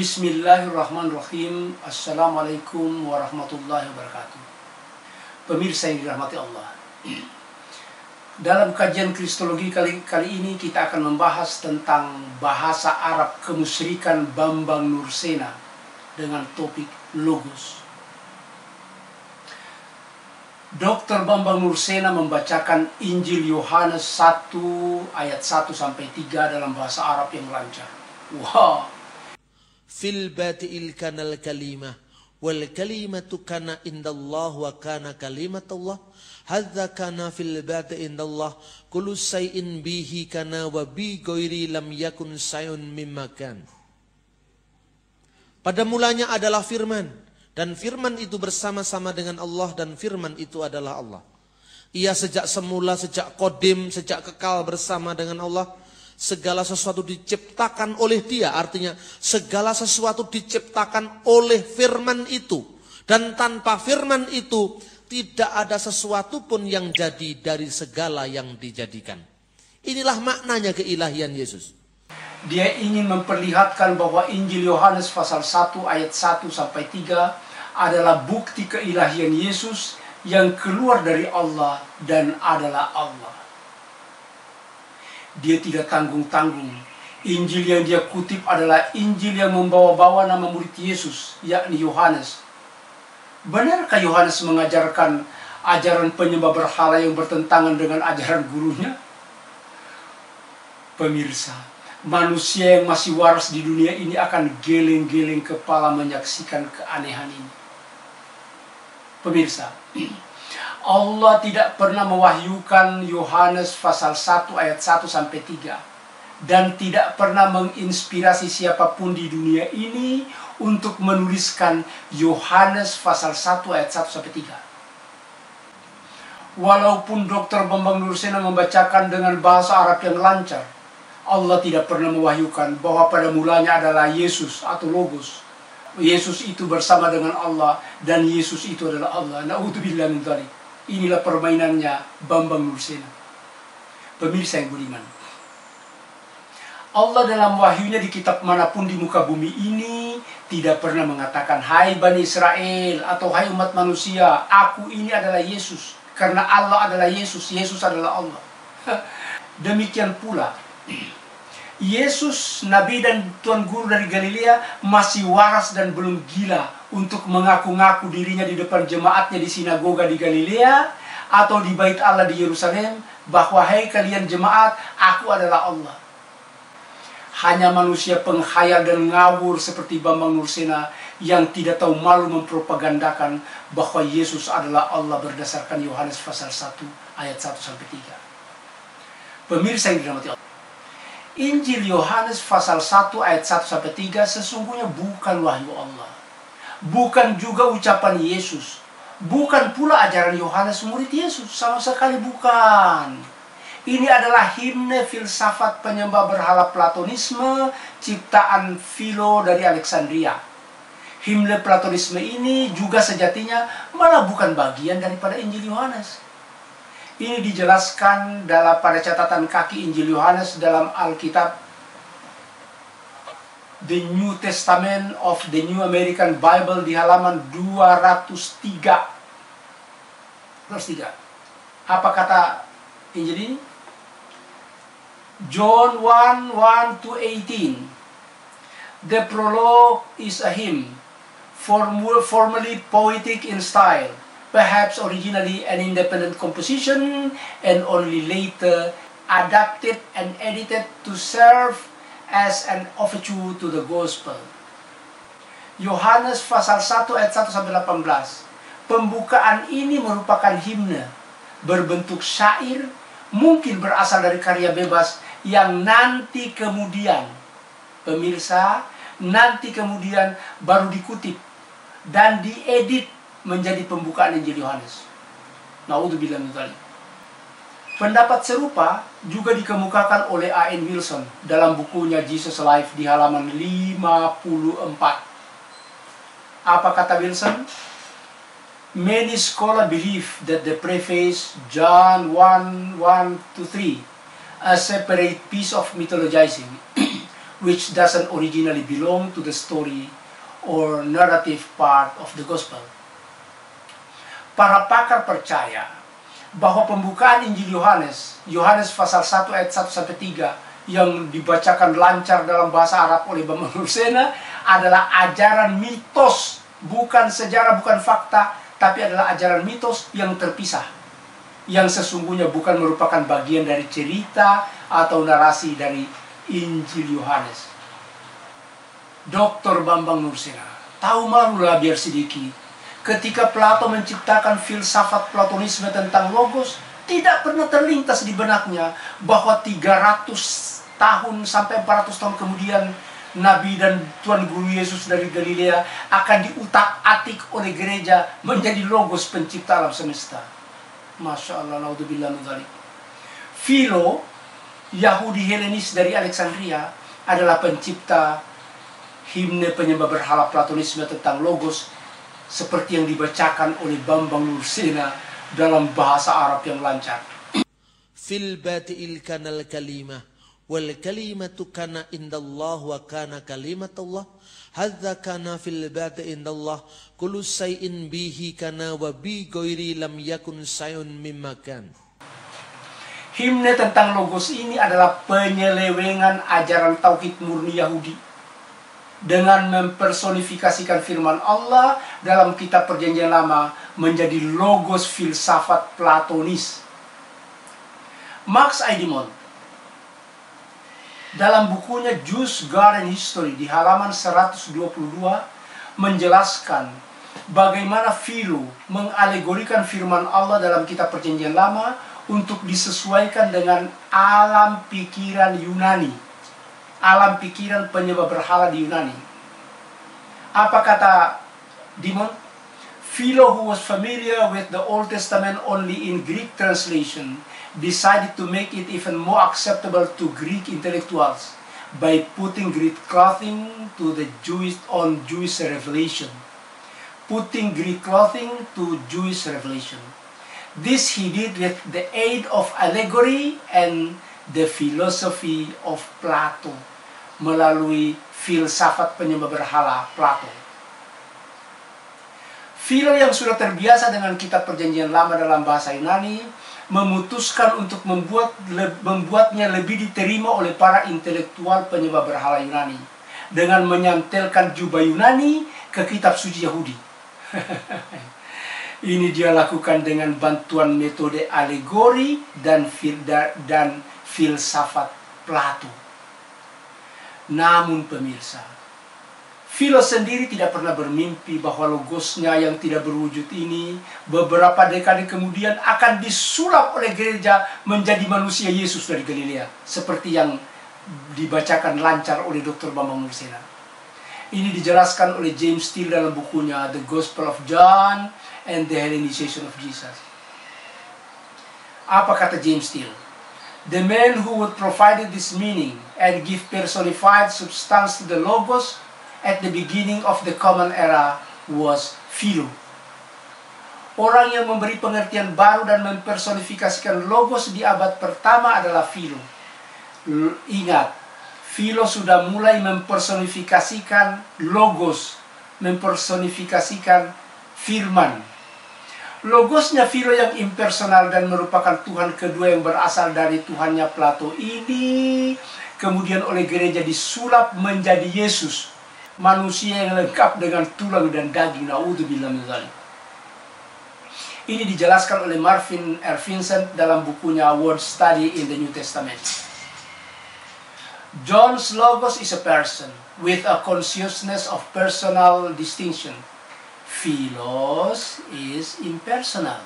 Bismillahirrahmanirrahim. Assalamualaikum warahmatullahi wabarakatuh. Pemirsa yang dirahmati Allah, dalam kajian Kristologi kali ini kita akan membahas tentang bahasa Arab kemusyrikan Bambang Nursena dengan topik Logos. Dr. Bambang Nursena membacakan Injil Yohanes 1 ayat 1-3 dalam bahasa Arab yang lancar. Wow. Fil bati'il kanal kalimah wal kalimatu kana indallah wa kana kalimatullah hadza kana fil bati'i indallah kullu shay'in bihi kana wa bi ghairi lam yakun shay'un mimma kan. Pada mulanya adalah firman, dan firman itu bersama-sama dengan Allah, dan firman itu adalah Allah. Ia sejak semula, sejak kodim, sejak kekal bersama dengan Allah. Segala sesuatu diciptakan oleh Dia, artinya segala sesuatu diciptakan oleh firman itu. Dan tanpa firman itu tidak ada sesuatu pun yang jadi dari segala yang dijadikan. Inilah maknanya keilahian Yesus. Dia ingin memperlihatkan bahwa Injil Yohanes pasal 1 ayat 1-3 adalah bukti keilahian Yesus yang keluar dari Allah dan adalah Allah. Dia tidak tanggung-tanggung. Injil yang dia kutip adalah Injil yang membawa-bawa nama murid Yesus, yakni Yohanes. Benarkah Yohanes mengajarkan ajaran penyembah berhala yang bertentangan dengan ajaran gurunya? Pemirsa, manusia yang masih waras di dunia ini akan geleng-geleng kepala menyaksikan keanehan ini. Pemirsa, Allah tidak pernah mewahyukan Yohanes pasal 1 ayat 1-3 dan tidak pernah menginspirasi siapapun di dunia ini untuk menuliskan Yohanes pasal 1 ayat 1-3. Walaupun Dr. Bambang Nursena membacakan dengan bahasa Arab yang lancar, Allah tidak pernah mewahyukan bahwa pada mulanya adalah Yesus atau Logos. Yesus itu bersama dengan Allah dan Yesus itu adalah Allah. Na'udzubillah min dzalik. Inilah permainannya Bambang Nursena. Pemirsa yang budiman, Allah dalam wahyunya di kitab manapun di muka bumi ini tidak pernah mengatakan, "Hai Bani Israel," atau "Hai umat manusia, aku ini adalah Yesus." Karena Allah adalah Yesus, Yesus adalah Allah. Demikian pula Yesus, Nabi dan Tuan Guru dari Galilea, masih waras dan belum gila untuk mengaku-ngaku dirinya di depan jemaatnya di sinagoga di Galilea atau di bait Allah di Yerusalem, bahwa "Hai kalian jemaat, aku adalah Allah." Hanya manusia penghayal dan ngawur seperti Bambang Nursena yang tidak tahu malu mempropagandakan bahwa Yesus adalah Allah berdasarkan Yohanes pasal 1 ayat 1-3. Pemirsa yang dirahmati Allah, Injil Yohanes pasal 1 ayat 1-3 sesungguhnya bukan wahyu Allah. Bukan juga ucapan Yesus. Bukan pula ajaran Yohanes murid Yesus. Sama sekali bukan. Ini adalah himne filsafat penyembah berhala Platonisme, ciptaan Philo dari Alexandria. Himne Platonisme ini juga sejatinya malah bukan bagian daripada Injil Yohanes. Ini dijelaskan pada catatan kaki Injil Yohanes dalam Alkitab The New Testament of the New American Bible di halaman 203. Apa kata Injil ini? John 1:1-18. The prologue is a hymn, formally poetic in style, perhaps originally an independent composition and only later adapted and edited to serve as an overture to the gospel. Yohanes pasal 1 ayat 1-18. Pembukaan ini merupakan himne berbentuk syair, mungkin berasal dari karya bebas yang nanti kemudian, pemirsa, nanti kemudian baru dikutip dan diedit menjadi pembukaan Injil Yohanes. Na'udzubillah min dzalik. Pendapat serupa juga dikemukakan oleh A.N. Wilson dalam bukunya Jesus Life di halaman 54. Apa kata Wilson? Many scholars believe that the preface John 1:1-3, a separate piece of mythologizing, which doesn't originally belong to the story or narrative part of the gospel. Para pakar percaya bahwa pembukaan Injil Yohanes pasal 1 ayat 1-3 yang dibacakan lancar dalam bahasa Arab oleh Bambang Nursena adalah ajaran mitos, bukan sejarah, bukan fakta, tapi adalah ajaran mitos yang terpisah, yang sesungguhnya bukan merupakan bagian dari cerita atau narasi dari Injil Yohanes. Dr. Bambang Nursena tahu malulah biar sedikit ketika Plato menciptakan filsafat Platonisme tentang logos, tidak pernah terlintas di benaknya bahwa 300 tahun sampai 400 tahun kemudian Nabi dan Tuhan Guru Yesus dari Galilea akan diutak-atik oleh gereja menjadi logos pencipta alam semesta. Masya Allah, naudzubillah min dzalik. Philo, Yahudi Helenis dari Alexandria, adalah pencipta himne penyembah berhala Platonisme tentang logos seperti yang dibacakan oleh Bambang Nursena dalam bahasa Arab yang lancar. Fil bati'il kanal kalimah wal kalimatu kana indallah wa kana kalimatullah hadza kana fil bati' indallah kullu shay'in bihi kana wa bi ghairi lam yakun shay'un mimma kan. Himne tentang logos ini adalah penyelewengan ajaran tauhid murni Yahudi dengan mempersonifikasikan firman Allah dalam kitab Perjanjian Lama menjadi logos filsafat Platonis. Max Eidemont dalam bukunya Jews, God and History di halaman 122 menjelaskan bagaimana Philo mengalegorikan firman Allah dalam kitab Perjanjian Lama untuk disesuaikan dengan alam pikiran Yunani, alam pikiran penyembah berhala di Yunani. Apa kata Dimon? Philo, who was familiar with the Old Testament only in Greek translation, decided to make it even more acceptable to Greek intellectuals by putting Greek clothing to the Jewish revelation. Putting Greek clothing to Jewish revelation. This he did with the aid of allegory and the philosophy of Plato, melalui filsafat penyembah berhala Plato. Philo yang sudah terbiasa dengan kitab Perjanjian Lama dalam bahasa Yunani memutuskan untuk membuatnya lebih diterima oleh para intelektual penyembah berhala Yunani dengan menyantelkan jubah Yunani ke kitab suci Yahudi. Ini dia lakukan dengan bantuan metode alegori dan filsafat Plato. Namun pemirsa, Philo sendiri tidak pernah bermimpi bahwa logosnya yang tidak berwujud ini beberapa dekade kemudian akan disulap oleh gereja menjadi manusia Yesus dari Galilea, seperti yang dibacakan lancar oleh Dr. Bambang Nursena. Ini dijelaskan oleh James Steele dalam bukunya The Gospel of John and the Hellenization of Jesus. Apa kata James Steele? The man who would provide this meaning and give personified substance to the logos at the beginning of the common era was Philo. Orang yang memberi pengertian baru dan mempersonifikasikan logos di abad pertama adalah Philo. Ingat, Philo sudah mulai mempersonifikasikan logos, mempersonifikasikan firman. Logosnya Philo yang impersonal dan merupakan Tuhan kedua yang berasal dari Tuhannya Plato ini kemudian oleh gereja disulap menjadi Yesus, manusia yang lengkap dengan tulang dan daging. Naudzubillah min dzalik. Ini dijelaskan oleh Marvin R. Vincent dalam bukunya Word Study in the New Testament. John's logos is a person with a consciousness of personal distinction. Philos is impersonal.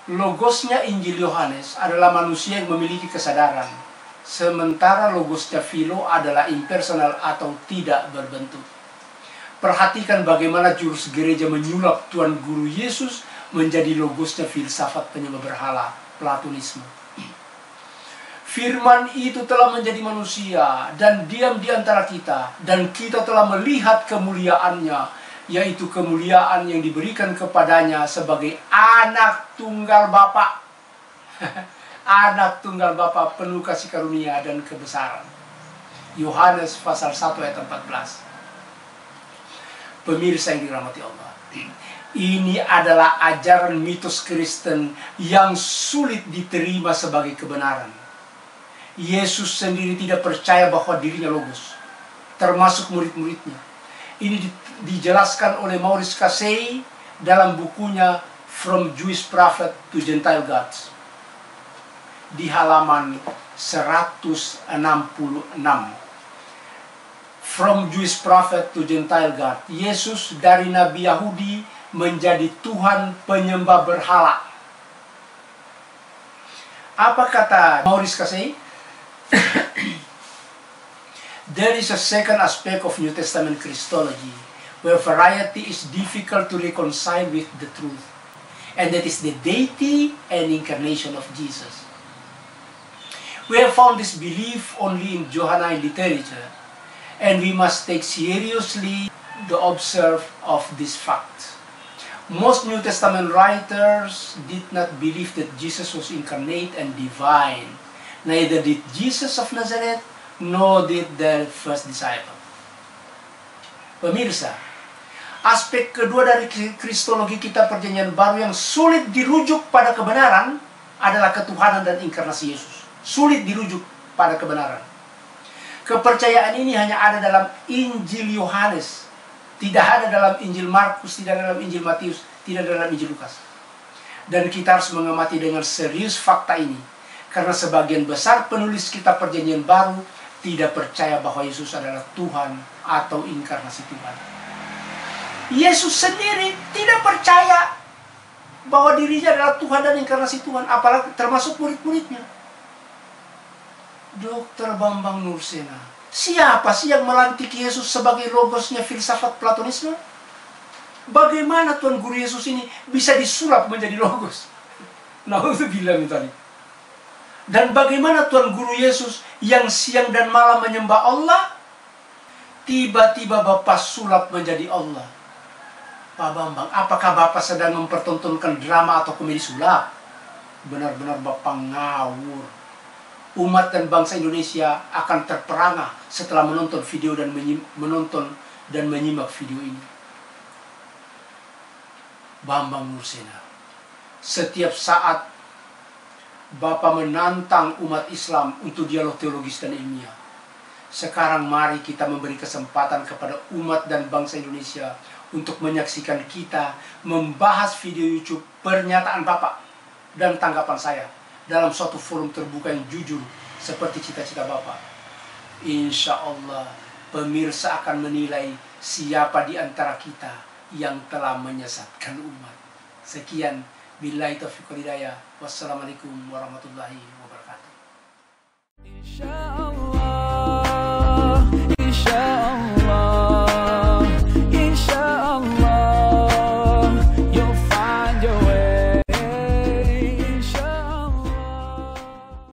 Logosnya Injil Yohanes adalah manusia yang memiliki kesadaran, sementara logosnya Philo adalah impersonal atau tidak berbentuk. Perhatikan bagaimana jurus gereja menyulap Tuhan Guru Yesus menjadi logosnya filsafat penyembah berhala Platonisme. Firman itu telah menjadi manusia dan diam di antara kita, dan kita telah melihat kemuliaannya, yaitu kemuliaan yang diberikan kepadanya sebagai anak tunggal Bapa. Anak tunggal Bapa penuh kasih karunia dan kebesaran. Yohanes pasal 1 ayat 14. Pemirsa yang dirahmati Allah, ini adalah ajaran mitos Kristen yang sulit diterima sebagai kebenaran. Yesus sendiri tidak percaya bahwa dirinya logos, termasuk murid-muridnya. Ini dijelaskan oleh Maurice Casey dalam bukunya From Jewish Prophet to Gentile Gods di halaman 166. From Jewish Prophet to Gentile God. Yesus dari Nabi Yahudi menjadi Tuhan penyembah berhala. Apa kata Maurice Casey? There is a second aspect of New Testament Christology where variety is difficult to reconcile with the truth, and that is the deity and incarnation of Jesus. We have found this belief only in Johannine literature, and we must take seriously the observe of this fact. Most New Testament writers did not believe that Jesus was incarnate and divine. Neither did Jesus of Nazareth, nor did the first disciple. Pemirsa, aspek kedua dari kristologi kita Perjanjian Baru yang sulit dirujuk pada kebenaran adalah ketuhanan dan inkarnasi Yesus. Sulit dirujuk pada kebenaran. Kepercayaan ini hanya ada dalam Injil Yohanes, tidak ada dalam Injil Markus, tidak ada dalam Injil Matius, tidak ada dalam Injil Lukas. Dan kita harus mengamati dengan serius fakta ini, karena sebagian besar penulis kitab Perjanjian Baru tidak percaya bahwa Yesus adalah Tuhan atau inkarnasi Tuhan. Yesus sendiri tidak percaya bahwa dirinya adalah Tuhan dan inkarnasi Tuhan, apalagi termasuk murid-muridnya. Dr. Bambang Nursena, siapa sih yang melantik Yesus sebagai logosnya filsafat Platonisme? Bagaimana Tuhan Guru Yesus ini bisa disulap menjadi logos? Na'udzubillah min dzalik. Dan bagaimana Tuhan Guru Yesus yang siang dan malam menyembah Allah, tiba-tiba Bapak sulap menjadi Allah? Pak Bambang, apakah Bapak sedang mempertontonkan drama atau komedi sulap? Benar-benar Bapak ngawur. Umat dan bangsa Indonesia akan terperangah setelah menonton video dan menyimak video ini. Bambang Nursena, setiap saat Bapak menantang umat Islam untuk dialog teologis dan ilmiah. Sekarang mari kita memberi kesempatan kepada umat dan bangsa Indonesia untuk menyaksikan kita membahas video YouTube pernyataan Bapak dan tanggapan saya dalam suatu forum terbuka yang jujur seperti cita-cita Bapak. Insya Allah pemirsa akan menilai siapa di antara kita yang telah menyesatkan umat. Sekian, billahi taufiq wal hidayah. Wassalamualaikum warahmatullahi wabarakatuh.